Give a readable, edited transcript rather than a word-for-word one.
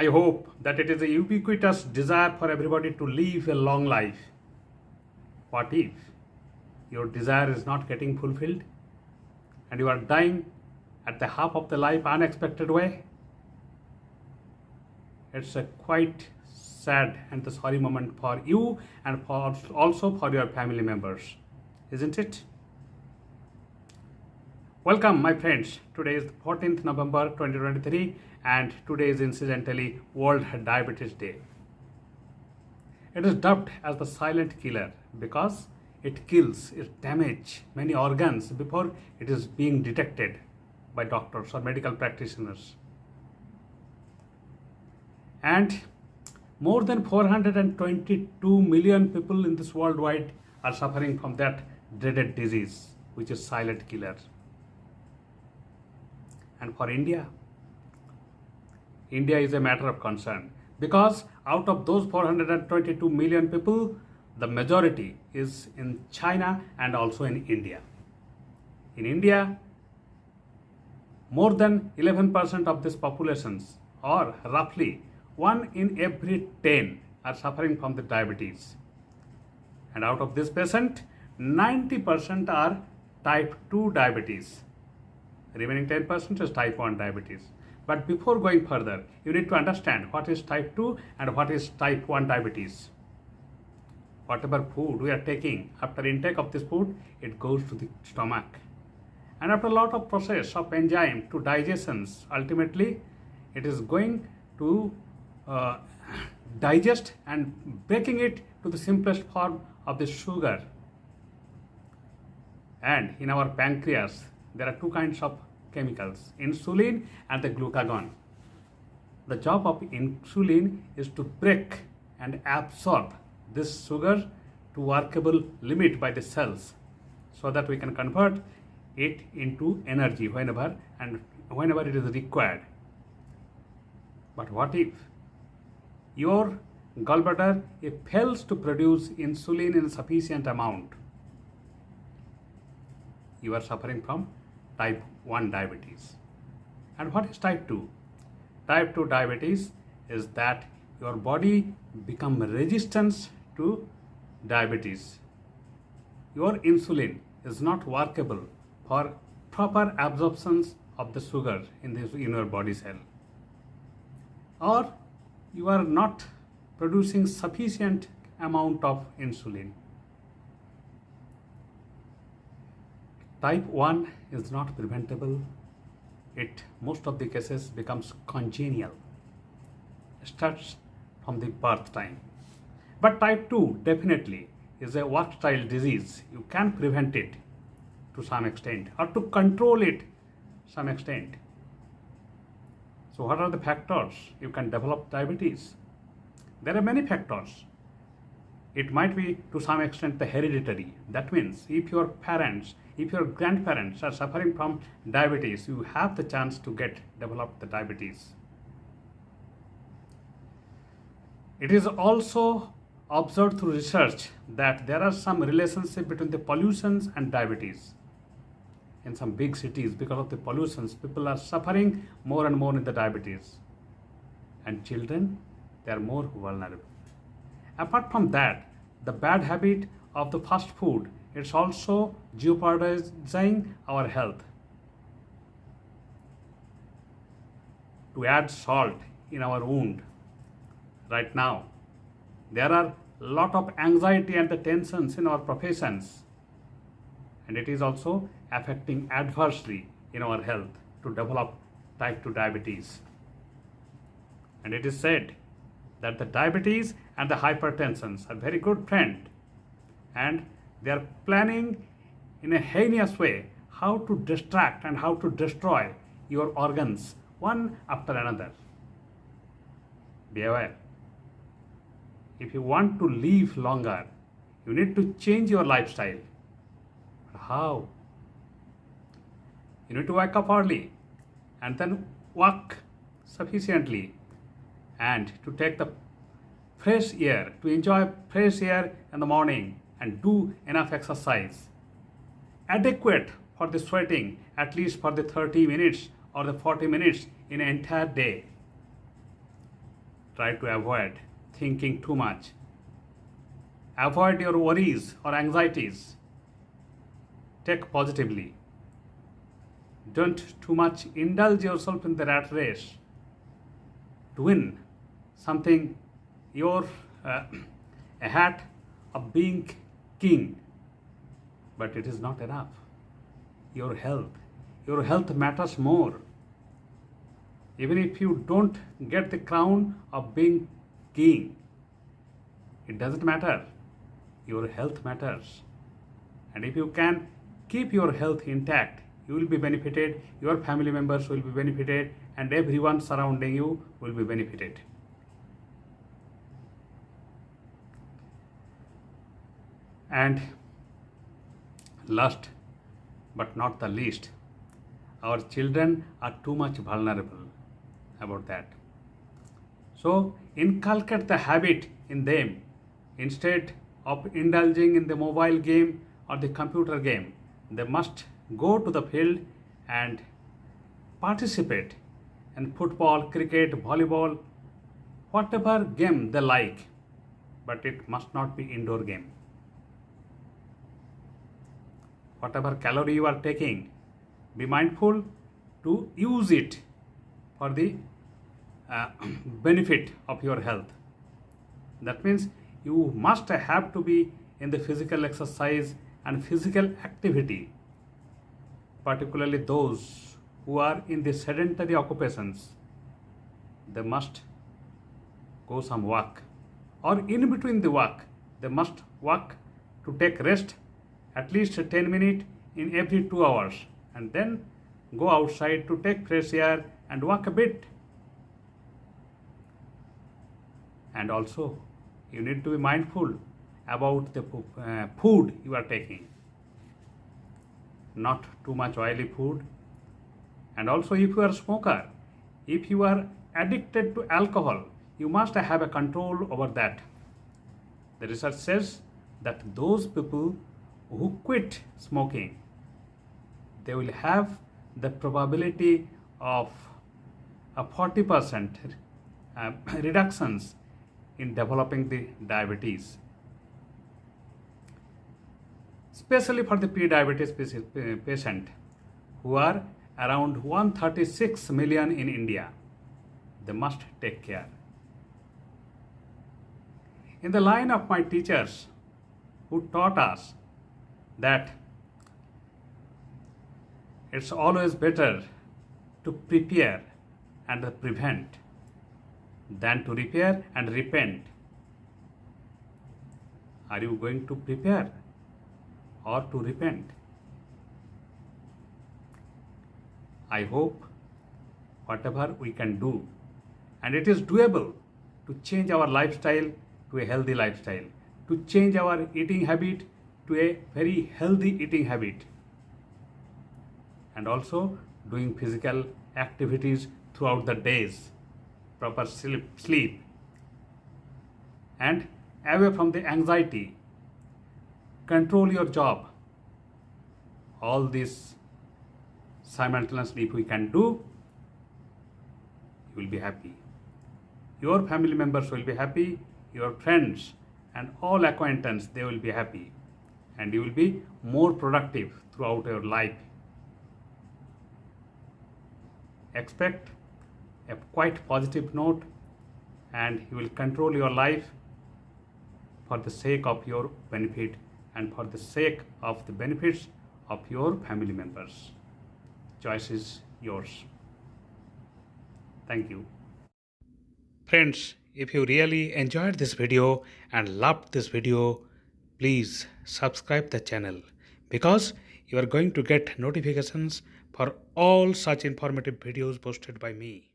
I hope that it is a ubiquitous desire for everybody to live a long life. What if your desire is not getting fulfilled and you are dying at the half of the life unexpected way? It's a quite sad and the sorry moment for you and also for your family members, isn't it? Welcome, my friends. Today is 14th November 2023 and today is incidentally World Diabetes Day. It is dubbed as the silent killer because it kills, it damages many organs before it is being detected by doctors or medical practitioners. And more than 422 million people in this worldwide are suffering from that dreaded disease, which is silent killer. And for India is a matter of concern because out of those 422 million people, the majority is in China and also in India. In India, more than 11% of this populations, or roughly 1 in every 10, are suffering from the diabetes. And out of this patient, 90% are type 2 diabetes. Remaining 10% is type 1 diabetes. But before going further, you need to understand what is type 2 and what is type 1 diabetes. Whatever food we are taking, after intake of this food, it goes to the stomach. And after a lot of process of enzyme to digestions, ultimately it is going to digest and breaking it to the simplest form of the sugar. And in our pancreas, there are two kinds of chemicals, insulin and the glucagon. The job of insulin is to break and absorb this sugar to workable limit by the cells so that we can convert it into energy whenever it is required. But what if your gallbladder fails to produce insulin in sufficient amount? You are suffering from type 1 diabetes. And what is type 2? Type 2 diabetes is that your body becomes resistant to diabetes. Your insulin is not workable for proper absorptions of the sugar in your body cell. Or you are not producing sufficient amount of insulin. Type 1 is not preventable. It, most of the cases, becomes congenital. It starts from the birth time. But type 2 definitely is a work-style disease. You can prevent it to some extent or to control it to some extent. So what are the factors you can develop diabetes? There are many factors. It might be to some extent the hereditary. That means if your parents, if your grandparents are suffering from diabetes, you have the chance to develop the diabetes. It is also observed through research that there are some relationship between the pollutions and diabetes. In some big cities, because of the pollutions, people are suffering more and more in the diabetes. And children, they are more vulnerable. Apart from that, the bad habit of the fast food, it's also jeopardizing our health. To add salt in our wound right now, there are a lot of anxiety and the tensions in our professions. And it is also affecting adversely in our health to develop type 2 diabetes. And it is said that the diabetes and the hypertension are very good friends, and they are planning in a heinous way how to distract and how to destroy your organs one after another. Be aware. If you want to live longer, you need to change your lifestyle. But how? You need to wake up early and then walk sufficiently and to take the fresh air, to enjoy fresh air in the morning and do enough exercise. Adequate for the sweating, at least for the 30 minutes or the 40 minutes in an entire day. Try to avoid thinking too much. Avoid your worries or anxieties. Take positively. Don't too much indulge yourself in the rat race to win something. You're a hat of being king, but it is not enough. Your health matters more. Even if you don't get the crown of being king, it doesn't matter. Your health matters. And if you can keep your health intact, you will be benefited, your family members will be benefited, and everyone surrounding you will be benefited. And last but not the least, our children are too much vulnerable about that. So inculcate the habit in them. Instead of indulging in the mobile game or the computer game, they must go to the field and participate in football, cricket, volleyball, whatever game they like, but it must not be indoor game. Whatever calorie you are taking, be mindful to use it for the benefit of your health. That means you must have to be in the physical exercise and physical activity, particularly those who are in the sedentary occupations. They must go some walk, or in between the walk, they must walk to take rest at least 10 minutes in every 2 hours, and then go outside to take fresh air and walk a bit. And also, you need to be mindful about the food you are taking. Not too much oily food. And also, if you are a smoker, if you are addicted to alcohol, you must have a control over that. The research says that those people who quit smoking, they will have the probability of a 40% reductions in developing the diabetes, especially for the pre-diabetes patient, who are around 136 million in India. They must take care. In the line of my teachers who taught us that it's always better to prepare and prevent than to repair and repent. Are you going to prepare or to repent? I hope whatever we can do, and it is doable, to change our lifestyle to a healthy lifestyle, to change our eating habit to a very healthy eating habit, and also doing physical activities throughout the days, proper sleep, and away from the anxiety, control your job. All this simultaneously, if we can do, you will be happy. Your family members will be happy, your friends and all acquaintances, they will be happy, and you will be more productive throughout your life. Expect a quite positive note, and you will control your life for the sake of your benefit and for the sake of the benefits of your family members. Choice is yours. Thank you. Friends, if you really enjoyed this video and loved this video, please subscribe the channel, because you are going to get notifications for all such informative videos posted by me.